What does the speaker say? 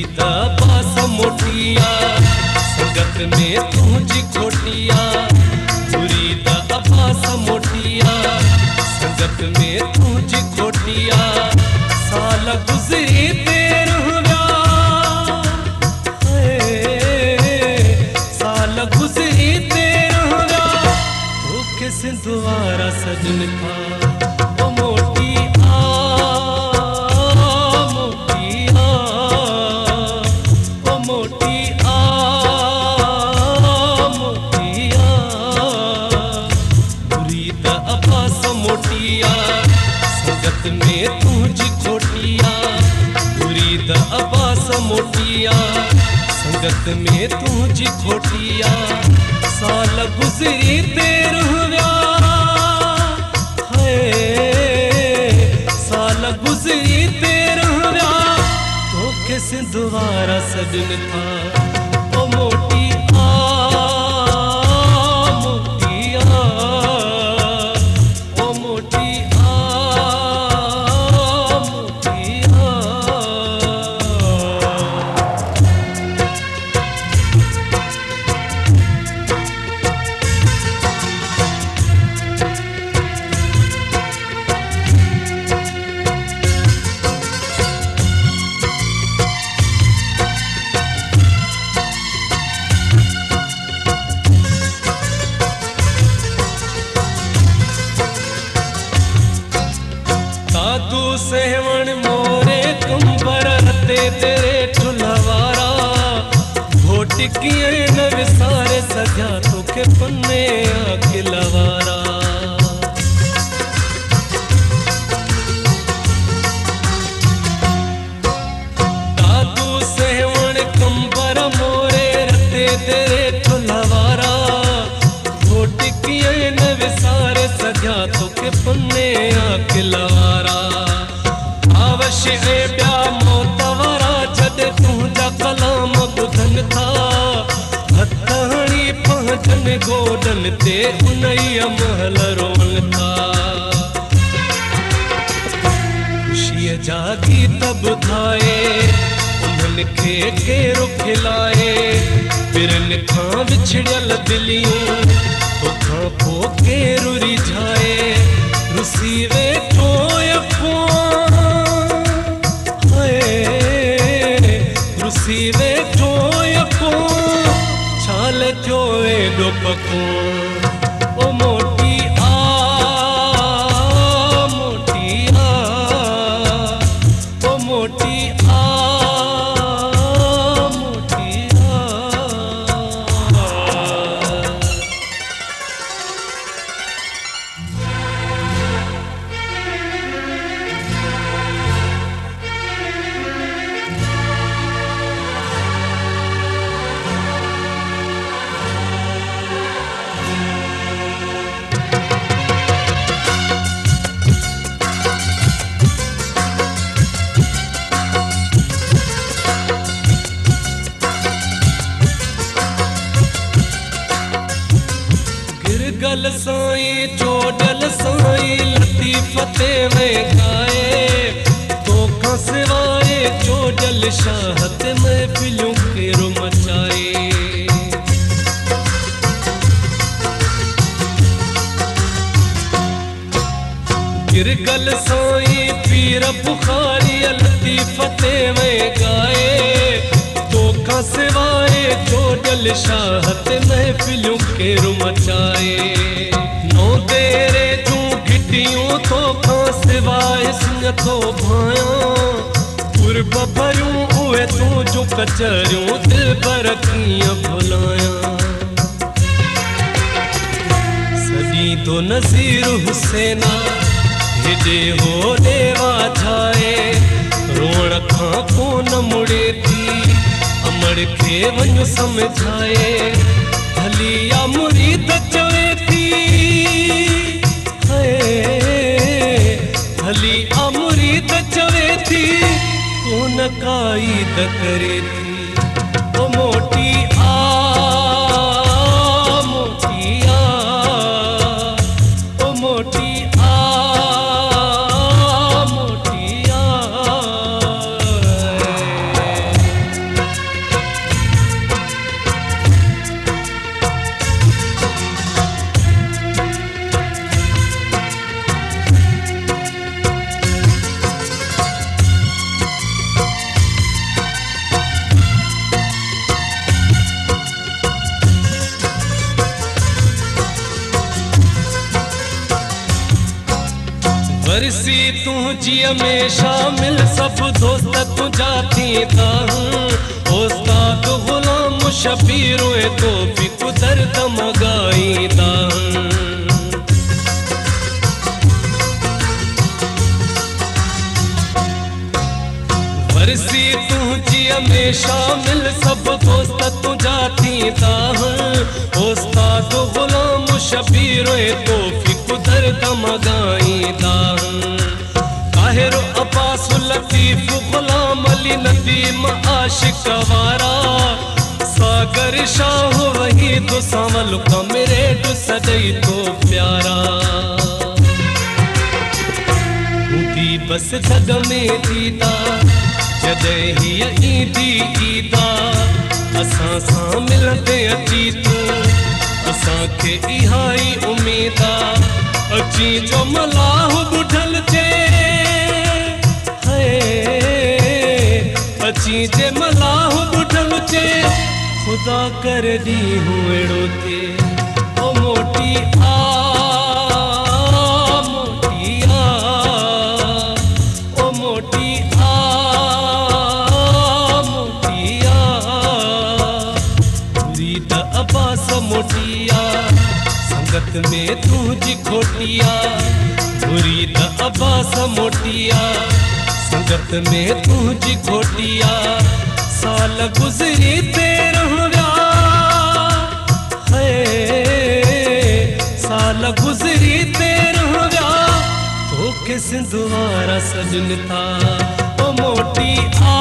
मुरीदा पास मोटिया संगत में तुझी खोटिया मुरीदा पास मोटिया संगत में तुझी खोटिया साल गुजरी तेरहव्या साल गुजरी तेरहव्या तो किस द्वारा सजन था संगत में तुझी खोटिया मुरीद अब्बास मोटिया संगत में तुझी खोटिया साल गुजरी तेरहव्या साल गुजरी तेरहव्या तो किस द्वारा सजन था ओ मोटी सेवण मोरे कंबर ते तेरे ठुलवारा घोटिकिए न विसारे सजा तो के पन्ने आखिलवारा दादू सेवण कंबर मोरे रते तेरे ठुलवारा घोटिकिए न विसारे सजा तो के पन्ने आखिलवारा अवश्य ब्या मोतवरा जद तुझा कलाम बुधन था हथाणी पहुंचन गोडन ते उनई महल रोन था खुशी जागी तब थाए उन्हन खे केरो खिलाए पिरन खां विछड़ल दिलियूं तो खां पो केरो रिझाए रुसी वेठो रुसीवे ठोयको छाल जोए डोपको ओ मोटी मोटिया ओ मोटी मोटिया गिरगल साई चोडल साई लतीफते में गाए तो का सिवाए चोडल शाहत में फिलूं केरो मचाए गिरगल साई पीर बुखारी लतीफते में गाए तो का सिवाए चोडल शाहत में फिलूं केरो मचाए नो तेरे जू गिटियूं तो का सिवाए सिंह तो भाया पुरब भरूं उए तू जो कचरियूं दिल पर कीअं भुलाया सदी तो नज़ीर हुसैना हेॾे हो देवा छाए रोण खां कोन मुड़े थी अमड़ खे वञ समझाए हलिया मुरीद चवे थी हलिया मुरीद चवे थी कोन काईद करे थी ओ मोटी मोटिया ओ मोटी मोटिया वरसी तुझी में शामिल सब दोस्त तुझा थींदा उस्ताद गुलाम शबीर तो भी कुदरत मगाईंदा वरसी तुझी में शामिल सब दोस्त तुझा थींदा उस्ताद गुलाम शबीर तो भी कुदरत मगाईंदा ताहिर अब्बास लतीफ गुलाम अली नदीम आशिक वारा सागर शाह वही तो सावल का मेरे तो सजई तो प्यारा उदी बस जग में दीदा जदे ही ईदी ईदा असां सां मिलंदे अची तू असां के इहाई उम्मीदा अची जो मलाह बुढ़ल जे अची जे मलाह बुढ़ल जे खुदा कर दी हुएड़ो थे ओ मोटी आ मोटी आ ओ मोटी आ मोटी आ पूरी द अब्बास मोटिया संगत में तुझी खोटिया बुरी द अब्बास मोटिया संगत में तुझी खोटिया साल गुजरी तेरहव्या साल गुजरी तेरहव्या तो के सिंधुवारा सजन था ओ मोटी आ